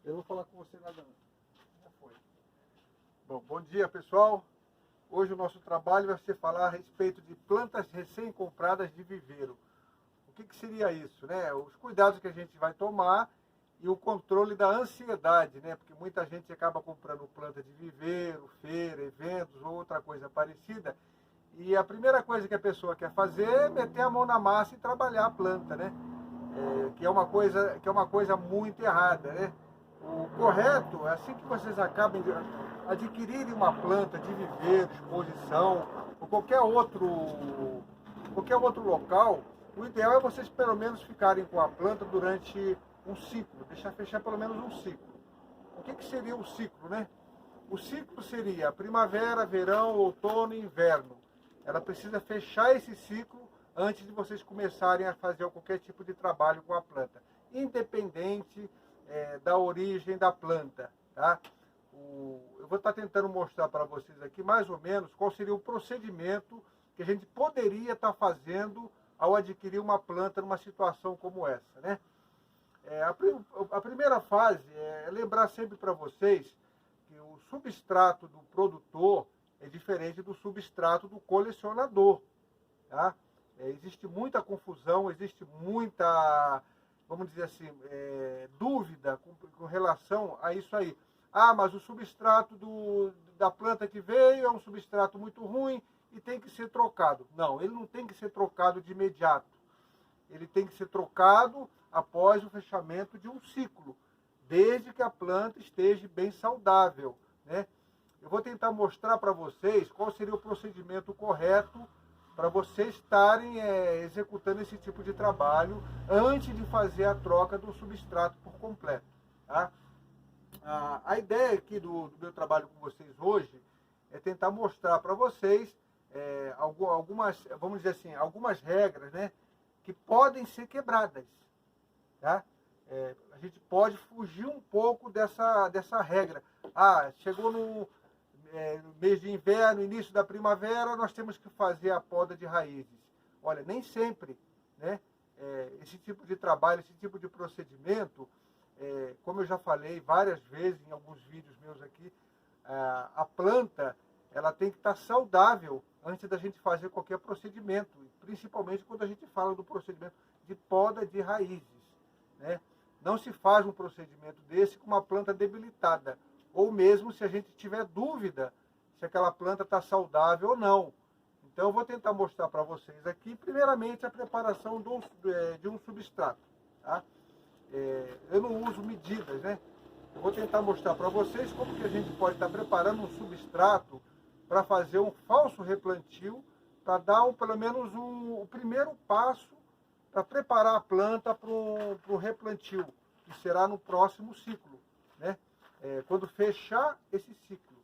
Eu não vou falar com você nada não. Já foi. Bom dia pessoal. Hoje o nosso trabalho vai ser falar a respeito de plantas recém-compradas de viveiro. O que seria isso, né? Os cuidados que a gente vai tomar e o controle da ansiedade, né? Porque muita gente acaba comprando planta de viveiro, feira, eventos ou outra coisa parecida. E a primeira coisa que a pessoa quer fazer é meter a mão na massa e trabalhar a planta, né? Que é uma coisa muito errada, né? O correto é assim que vocês acabem de adquirirem uma planta de viveiro, exposição ou qualquer outro local, o ideal é vocês pelo menos ficarem com a planta durante um ciclo, deixar fechar pelo menos um ciclo. O que seria o ciclo, né? O ciclo seria primavera, verão, outono e inverno. Ela precisa fechar esse ciclo antes de vocês começarem a fazer qualquer tipo de trabalho com a planta, independente da origem da planta, tá? Eu vou estar tentando mostrar para vocês aqui mais ou menos qual seria o procedimento que a gente poderia estar fazendo ao adquirir uma planta numa situação como essa, né? A primeira fase é lembrar sempre para vocês que o substrato do produtor é diferente do substrato do colecionador, tá? Existe muita confusão, existe muita, vamos dizer assim, dúvida com relação a isso aí. Ah, mas o substrato da planta que veio é um substrato muito ruim e tem que ser trocado. Não, ele não tem que ser trocado de imediato. Ele tem que ser trocado após o fechamento de um ciclo, desde que a planta esteja bem saudável, né? Eu vou tentar mostrar para vocês qual seria o procedimento correto para vocês estarem executando esse tipo de trabalho antes de fazer a troca do substrato por completo, tá? A ideia aqui do meu trabalho com vocês hoje é tentar mostrar para vocês algumas, vamos dizer assim, algumas regras, né, que podem ser quebradas, tá? A gente pode fugir um pouco dessa regra. Chegou no mês de inverno, início da primavera, nós temos que fazer a poda de raízes. Olha, nem sempre, né, esse tipo de trabalho, esse tipo de procedimento, como eu já falei várias vezes em alguns vídeos meus aqui, a planta ela tem que estar saudável antes da gente fazer qualquer procedimento, principalmente quando a gente fala do procedimento de poda de raízes, né? Não se faz um procedimento desse com uma planta debilitada, ou mesmo se a gente tiver dúvida se aquela planta está saudável ou não. Então eu vou tentar mostrar para vocês aqui, primeiramente, a preparação de um substrato, tá? Eu não uso medidas, né? Eu vou tentar mostrar para vocês como que a gente pode estar preparando um substrato para fazer um falso replantio, para dar pelo menos o primeiro passo para preparar a planta para o replantio, que será no próximo ciclo, né? Quando fechar esse ciclo.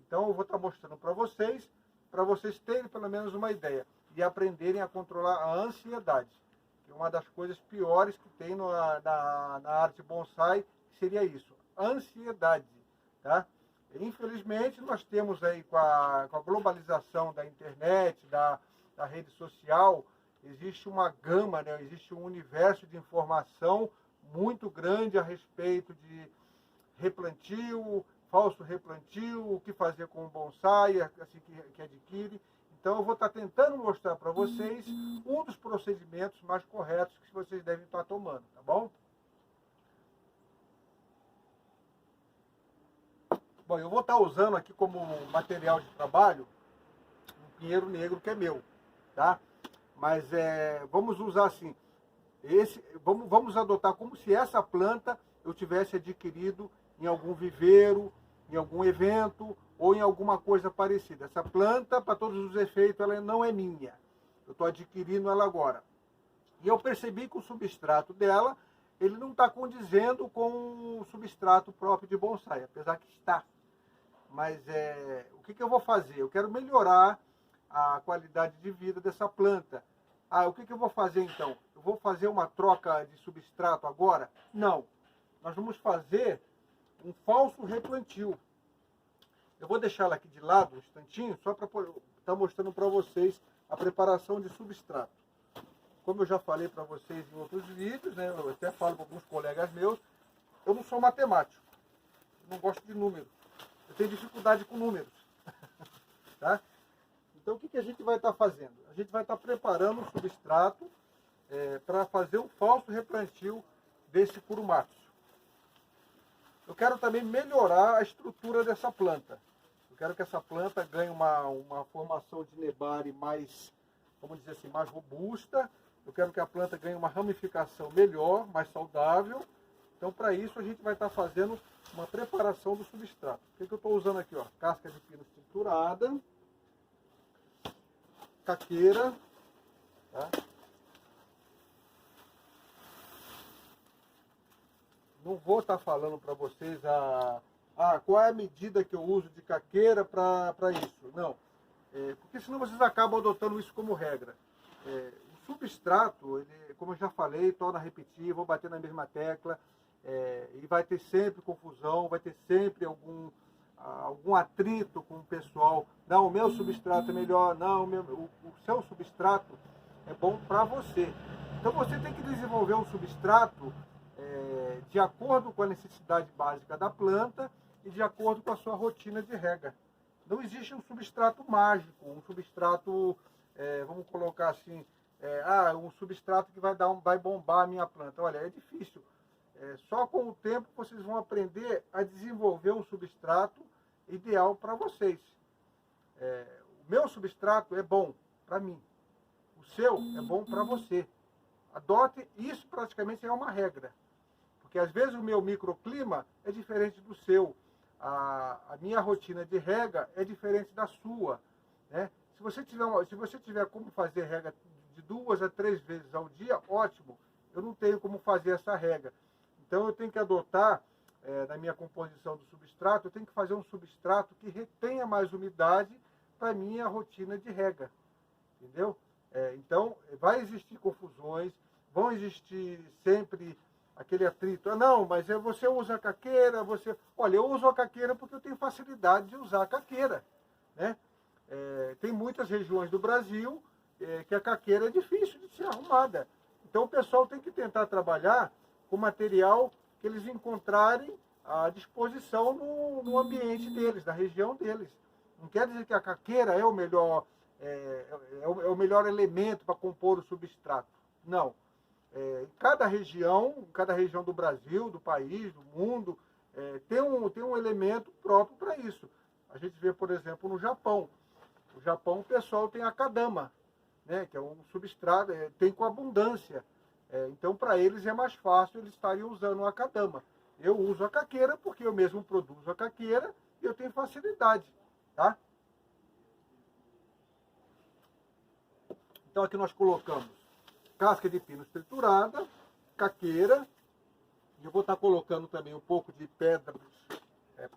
Então eu vou estar mostrando para vocês terem pelo menos uma ideia e aprenderem a controlar a ansiedade, que é uma das coisas piores que tem na arte bonsai, seria isso, ansiedade, tá? Infelizmente nós temos aí com a globalização da internet, da rede social, existe uma gama, né? Existe um universo de informação muito grande a respeito de replantio, falso replantio, o que fazer com o bonsai, assim que adquire. Então eu vou estar tentando mostrar para vocês um dos procedimentos mais corretos que vocês devem estar tomando, tá bom? Bom, eu vou estar usando aqui como material de trabalho um pinheiro negro que é meu, tá? Mas vamos usar assim, vamos adotar como se essa planta eu tivesse adquirido em algum viveiro, em algum evento ou em alguma coisa parecida. Essa planta, para todos os efeitos, ela não é minha. Eu estou adquirindo ela agora. E eu percebi que o substrato dela, ele não está condizendo com o substrato próprio de bonsai, apesar que está. Mas o que eu vou fazer? Eu quero melhorar a qualidade de vida dessa planta. O que eu vou fazer então? Eu vou fazer uma troca de substrato agora? Não. Nós vamos fazer um falso replantio. Eu vou deixar ela aqui de lado um instantinho, só para estar mostrando para vocês a preparação de substrato. Como eu já falei para vocês em outros vídeos, né, eu até falo para alguns colegas meus, eu não sou matemático, eu não gosto de números, eu tenho dificuldade com números. Tá? Então o que a gente vai estar fazendo? A gente vai estar preparando um substrato para fazer um falso replantio desse curumatsu. Eu quero também melhorar a estrutura dessa planta. Eu quero que essa planta ganhe uma formação de nebari mais, vamos dizer assim, mais robusta. Eu quero que a planta ganhe uma ramificação melhor, mais saudável. Então, para isso, a gente vai estar fazendo uma preparação do substrato. O que eu estou usando aqui? Ó? Casca de pino triturada, caqueira, tá? Não vou estar falando para vocês qual é a medida que eu uso de caqueira para isso. Não. Porque senão vocês acabam adotando isso como regra. O substrato, ele, como eu já falei, torna a repetir, vou bater na mesma tecla, e vai ter sempre confusão, vai ter sempre algum atrito com o pessoal. Não, o meu substrato é melhor, não, o seu substrato é bom para você. Então você tem que desenvolver um substrato de acordo com a necessidade básica da planta e de acordo com a sua rotina de rega. Não existe um substrato mágico, um substrato, vamos colocar assim, um substrato que vai bombar a minha planta. Olha, é difícil. Só com o tempo vocês vão aprender a desenvolver um substrato ideal para vocês. O meu substrato é bom para mim. O seu é bom para você. Adote, isso praticamente é uma regra. Porque às vezes o meu microclima é diferente do seu. A minha rotina de rega é diferente da sua. Né? Se você tiver como fazer rega de 2 a 3 vezes ao dia, ótimo. Eu não tenho como fazer essa rega. Então eu tenho que adotar, na minha composição do substrato, eu tenho que fazer um substrato que retenha mais umidade para a minha rotina de rega. Entendeu? Então vai existir confusões, vão existir sempre aquele atrito. Não, mas você usa a caqueira, Olha, eu uso a caqueira porque eu tenho facilidade de usar a caqueira. Né? Tem muitas regiões do Brasil que a caqueira é difícil de ser arrumada. Então o pessoal tem que tentar trabalhar com material que eles encontrarem à disposição no ambiente deles, na região deles. Não quer dizer que a caqueira é o melhor, o melhor elemento para compor o substrato. Não. Cada região do Brasil, do país, do mundo, tem um elemento próprio para isso. A gente vê, por exemplo, no Japão. No Japão o pessoal tem a kadama, né, que é um substrato, tem com abundância. Então, para eles é mais fácil eles estarem usando a kadama. Eu uso a caqueira porque eu mesmo produzo a caqueira e eu tenho facilidade. Tá? Então, aqui nós colocamos casca de pino triturada, caqueira, e eu vou estar colocando também um pouco de pedra,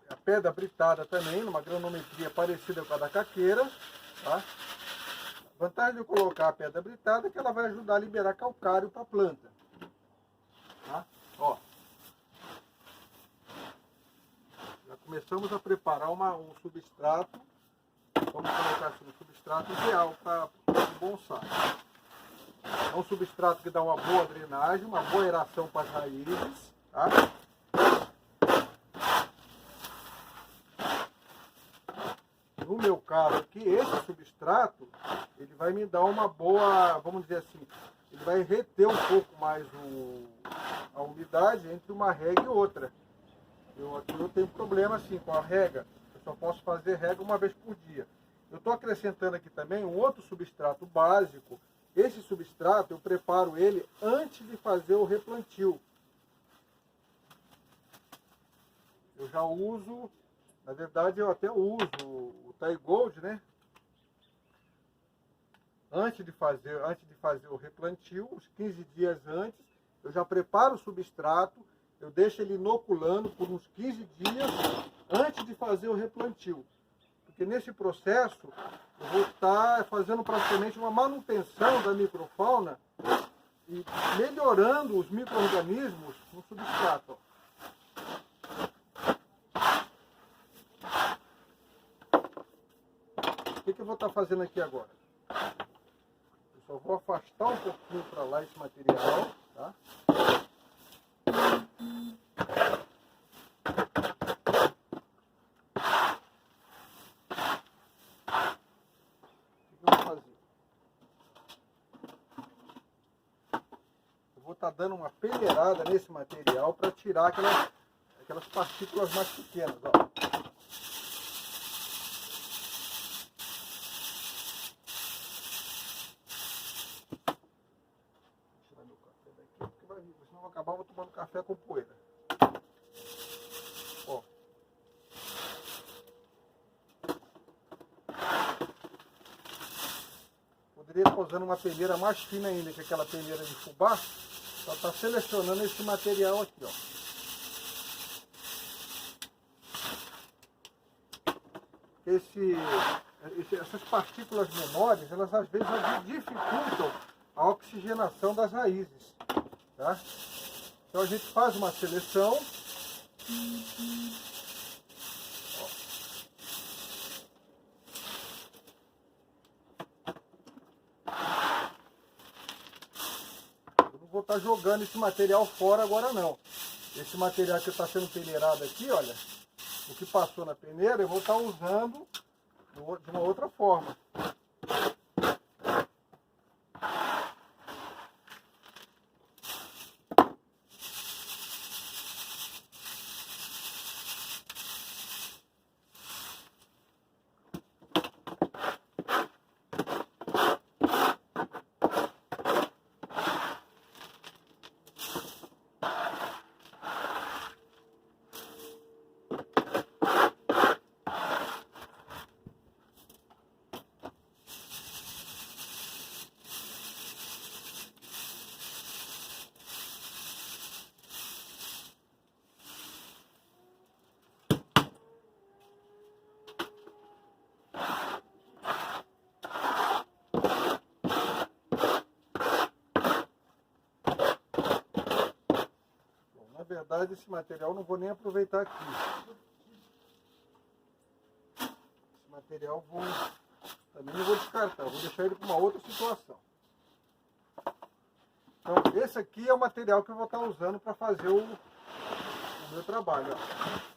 a pedra britada também, numa granometria parecida com a da caqueira. Tá? A vantagem de eu colocar a pedra britada é que ela vai ajudar a liberar calcário para a planta. Tá? Ó. Já começamos a preparar um substrato, vamos colocar assim, um substrato ideal para o bonsai. É um substrato que dá uma boa drenagem, uma boa aeração para as raízes. Tá? No meu caso aqui, esse substrato, ele vai me dar uma boa, vamos dizer assim, ele vai reter um pouco mais a umidade entre uma rega e outra. Aqui eu tenho problema assim com a rega, eu só posso fazer rega uma vez por dia. Eu estou acrescentando aqui também um outro substrato básico. Esse substrato eu preparo ele antes de fazer o replantio. Eu já uso, na verdade eu até uso o Thai Gold, né? Antes de fazer o replantio, uns 15 dias antes, eu já preparo o substrato, eu deixo ele inoculando por uns 15 dias antes de fazer o replantio. Porque nesse processo eu vou estar fazendo praticamente uma manutenção da microfauna e melhorando os micro-organismos no substrato. O que eu vou estar fazendo aqui agora? Eu só vou afastar um pouquinho para lá esse material, tá? peneirada nesse material para tirar aquelas partículas mais pequenas, ó. Senão eu vou acabar tomando café com poeira. Ó. Poderia estar usando uma peneira mais fina ainda que aquela peneira de fubá. Só está selecionando esse material aqui, ó. Essas partículas menores, elas às vezes dificultam a oxigenação das raízes, tá? Então a gente faz uma seleção. Eu não vou estar jogando esse material fora agora não. Esse material que está sendo peneirado aqui, olha, o que passou na peneira, eu vou estar usando de uma outra forma. Na verdade, esse material eu não vou nem aproveitar aqui. Esse material também não vou descartar, vou deixar ele para uma outra situação. Então, esse aqui é o material que eu vou estar usando para fazer o meu trabalho, ó.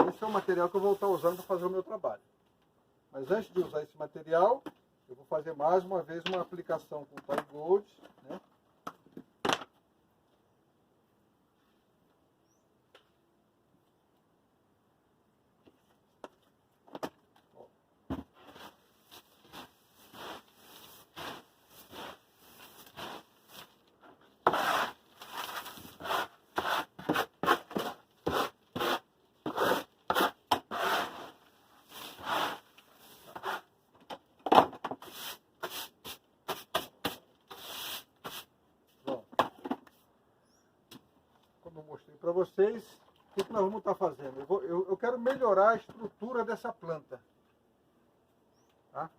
Esse é o material que eu vou estar usando para fazer o meu trabalho. Mas antes de usar esse material, eu vou fazer mais uma vez uma aplicação com o Tall Gold, né? Como eu mostrei para vocês, o que nós vamos estar fazendo? Eu quero melhorar a estrutura dessa planta. Tá?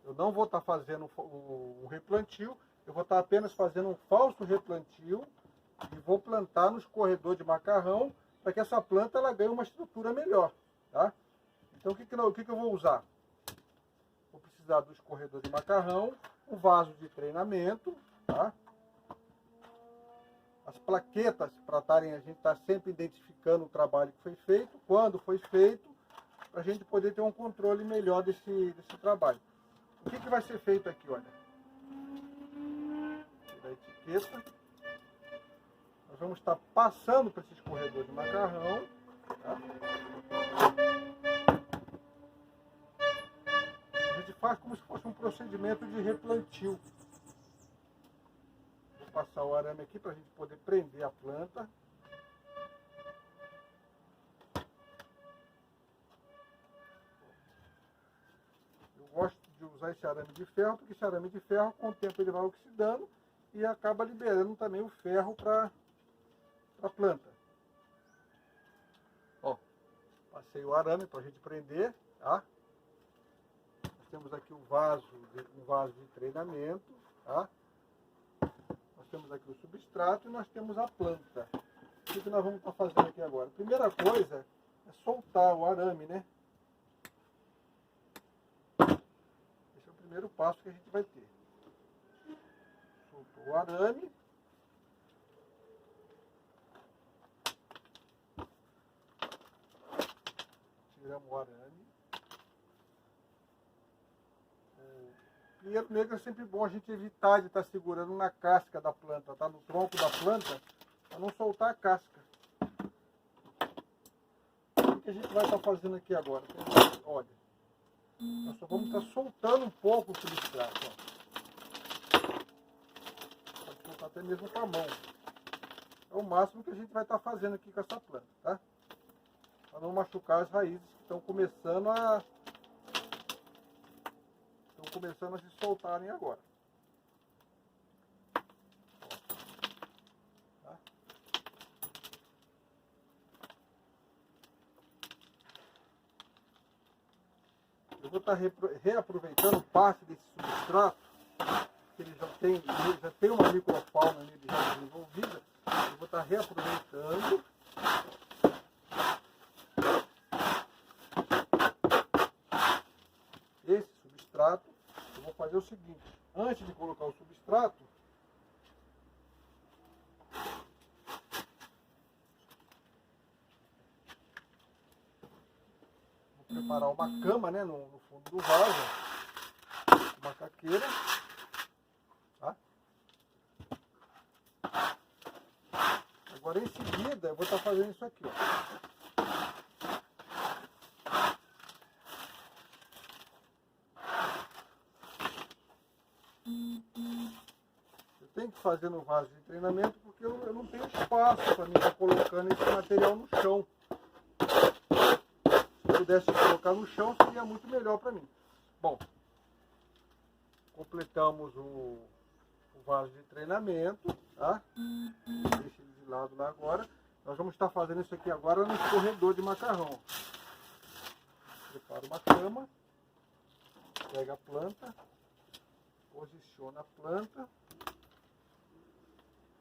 Eu não vou estar fazendo o replantio, eu vou estar apenas fazendo um falso replantio e vou plantar nos corredores de macarrão para que essa planta ela ganhe uma estrutura melhor. Tá? Então o que eu vou usar? Vou precisar dos corredores de macarrão, um vaso de treinamento, tá? As plaquetas para a gente estar sempre identificando o trabalho que foi feito, quando foi feito, para a gente poder ter um controle melhor desse trabalho. O que vai ser feito aqui, olha? Da etiqueta. Nós vamos estar passando para esses corredores de macarrão. Tá? A gente faz como se fosse um procedimento de replantio. Vou passar o arame aqui para a gente poder prender a planta. Eu gosto de usar esse arame de ferro, porque esse arame de ferro, com o tempo, ele vai oxidando e acaba liberando também o ferro para a planta. Ó, passei o arame para a gente prender, tá? Nós temos aqui um vaso de treinamento, tá? Nós temos aqui o substrato e nós temos a planta. O que nós vamos estar fazendo aqui agora? A primeira coisa é soltar o arame, né? Esse é o primeiro passo que a gente vai ter. Soltou o arame. Pegamos o arame. Pinheiro negro é sempre bom a gente evitar de estar segurando na casca da planta, tá? No tronco da planta, para não soltar a casca. O que a gente vai estar fazendo aqui agora? Olha, nós só vamos estar soltando um pouco o substrato. Pode soltar até mesmo com a mão. É o máximo que a gente vai estar fazendo aqui com essa planta, tá? Para não machucar as raízes que estão começando a se soltarem agora. Tá? Eu vou estar reaproveitando parte desse substrato, que ele já tem uma microfauna nele já desenvolvida. Eu vou estar reaproveitando. Esse substrato. Eu vou fazer o seguinte, antes de colocar o substrato, vou preparar uma cama, né, no fundo do vaso, uma caqueira, tá? Agora em seguida eu vou estar fazendo isso aqui, ó. Tenho que fazer no vaso de treinamento porque eu não tenho espaço para mim estar colocando esse material no chão. Se eu pudesse colocar no chão seria muito melhor para mim. Bom, completamos o vaso de treinamento, tá? Deixa ele de lado lá agora. Nós vamos estar fazendo isso aqui agora no escorredor de macarrão. Prepara uma cama, pega a planta, posiciona a planta.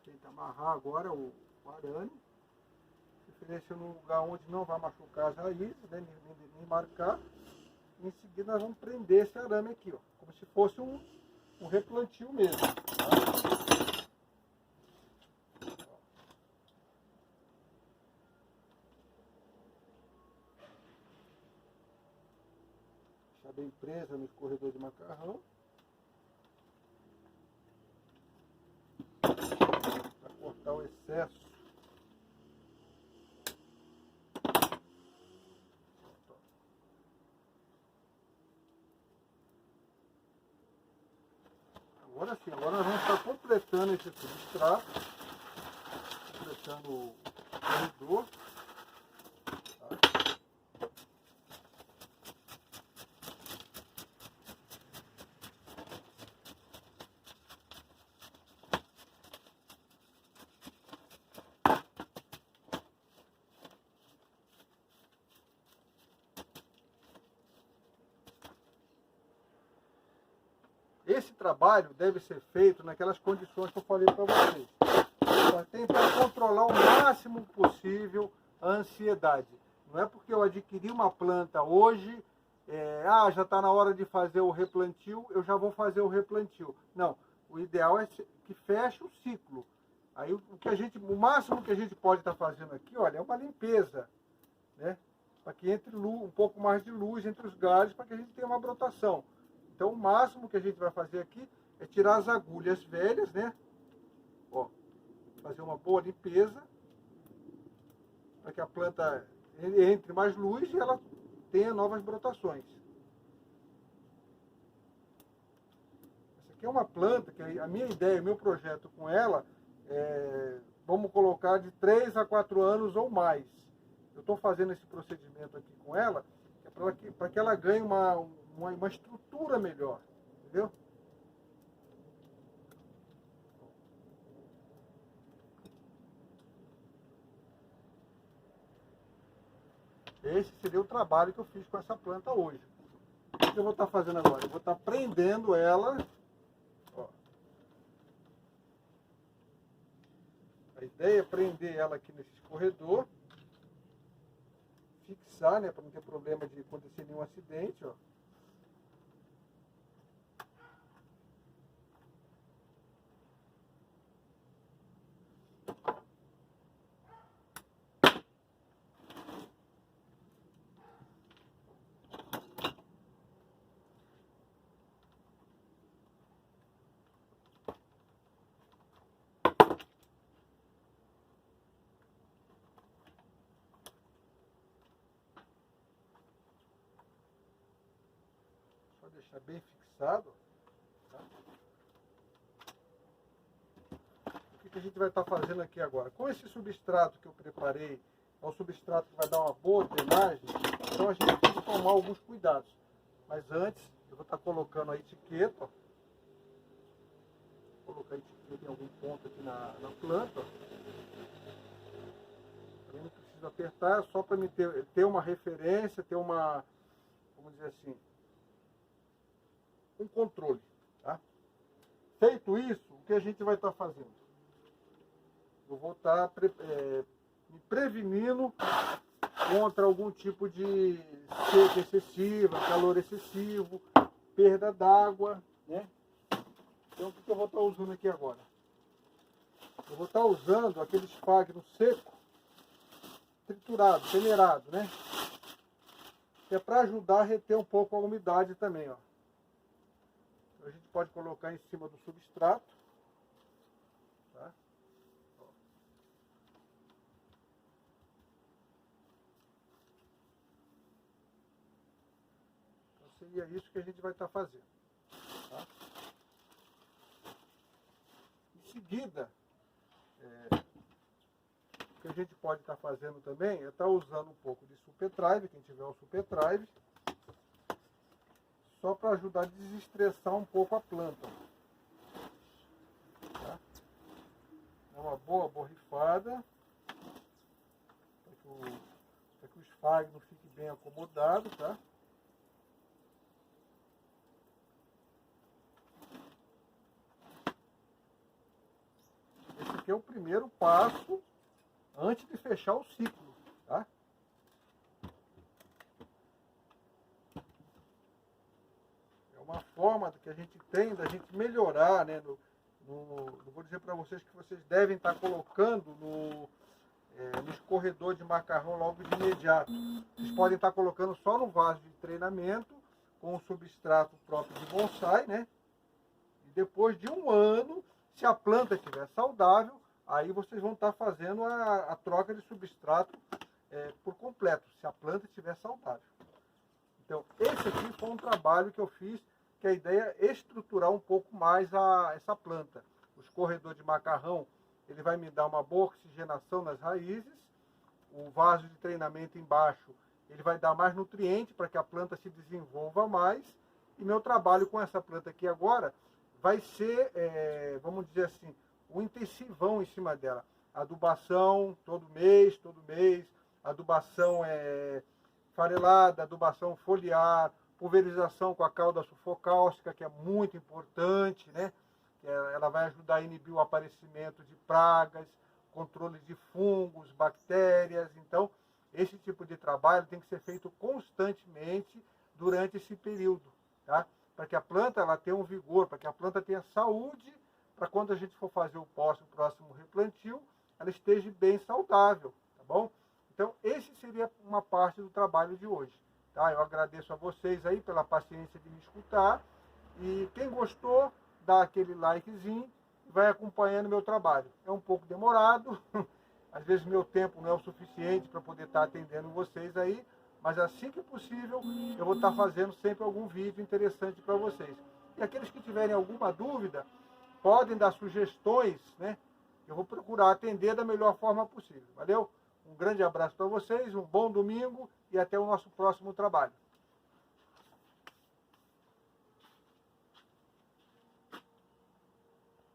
Tenta amarrar agora o arame, preferência num lugar onde não vai machucar as raízes, né, nem marcar. E em seguida nós vamos prender esse arame aqui, ó, como se fosse um replantio mesmo. Tá? Deixar bem presa no escorredor de macarrão. Cortar o excesso. Agora sim, agora nós vamos estar completando esse substrato, completando o corredor. Tá? Esse trabalho deve ser feito naquelas condições que eu falei para vocês. Para tentar controlar o máximo possível a ansiedade. Não é porque eu adquiri uma planta hoje, já está na hora de fazer o replantio, eu já vou fazer o replantio. Não, o ideal é que feche o ciclo. Aí o máximo que a gente pode estar fazendo aqui, olha, é uma limpeza, né? Para que entre um pouco mais de luz entre os galhos, para que a gente tenha uma brotação. Então, o máximo que a gente vai fazer aqui é tirar as agulhas velhas, né? Ó, fazer uma boa limpeza, para que a planta entre mais luz e ela tenha novas brotações. Essa aqui é uma planta que a minha ideia, o meu projeto com ela, vamos colocar de 3 a 4 anos ou mais. Eu estou fazendo esse procedimento aqui com ela, para que ela ganhe uma estrutura melhor, entendeu? Esse seria o trabalho que eu fiz com essa planta hoje. O que eu vou estar fazendo agora? Eu vou estar prendendo ela. Ó. A ideia é prender ela aqui nesse escorredor, fixar, né, para não ter problema de acontecer nenhum acidente, ó. deixar bem fixado. Tá? O que a gente vai estar fazendo aqui agora? Com esse substrato que eu preparei, é um substrato que vai dar uma boa drenagem, então a gente tem que tomar alguns cuidados. Mas antes, eu vou estar colocando a etiqueta, ó. Vou colocar a etiqueta em algum ponto aqui na planta. Eu não preciso apertar, é só para me ter uma referência, ter uma, vamos dizer assim, um controle. Tá? Feito isso, o que a gente vai estar fazendo? Eu vou estar me prevenindo contra algum tipo de seca excessiva, calor excessivo, perda d'água, né? Então, o que eu vou estar usando aqui agora? Eu vou estar usando aquele esfagno seco, triturado, peneirado, né? Que é para ajudar a reter um pouco a umidade também, ó. A gente pode colocar em cima do substrato, tá? Então, seria isso que a gente vai estar fazendo, tá? Em seguida, o que a gente pode estar fazendo também é estar usando um pouco de Superdrive, quem tiver o Superdrive, só para ajudar a desestressar um pouco a planta. Tá? É uma boa borrifada, para que o esfagno fique bem acomodado, tá? Esse aqui é o primeiro passo antes de fechar o ciclo, tá? É uma forma que a gente tem da gente melhorar, né? Eu vou dizer para vocês que vocês devem estar colocando no escorredor de macarrão logo de imediato. Vocês podem estar colocando só no vaso de treinamento, com o substrato próprio de bonsai, né? E depois de um ano, se a planta estiver saudável, aí vocês vão estar fazendo a troca de substrato por completo, se a planta estiver saudável. Então, esse aqui foi um trabalho que eu fiz, que a ideia é estruturar um pouco mais essa planta. O escorredor de macarrão, ele vai me dar uma boa oxigenação nas raízes. O vaso de treinamento embaixo, ele vai dar mais nutriente para que a planta se desenvolva mais. E meu trabalho com essa planta aqui agora vai ser, vamos dizer assim, um intensivão em cima dela. Adubação todo mês, adubação farelada, adubação foliar, pulverização com a calda sulfocáustica, que é muito importante, né? Ela vai ajudar a inibir o aparecimento de pragas, controle de fungos, bactérias. Então, esse tipo de trabalho tem que ser feito constantemente durante esse período, tá? Para que a planta ela tenha um vigor, para que a planta tenha saúde, para quando a gente for fazer o próximo replantio, ela esteja bem saudável, tá bom? Então, esse seria uma parte do trabalho de hoje, tá? Eu agradeço a vocês aí pela paciência de me escutar e quem gostou, dá aquele likezinho e vai acompanhando meu trabalho. É um pouco demorado, às vezes meu tempo não é o suficiente para poder estar atendendo vocês aí, mas assim que possível eu vou estar fazendo sempre algum vídeo interessante para vocês. E aqueles que tiverem alguma dúvida, podem dar sugestões, né? Eu vou procurar atender da melhor forma possível. Valeu? Um grande abraço para vocês, um bom domingo e até o nosso próximo trabalho.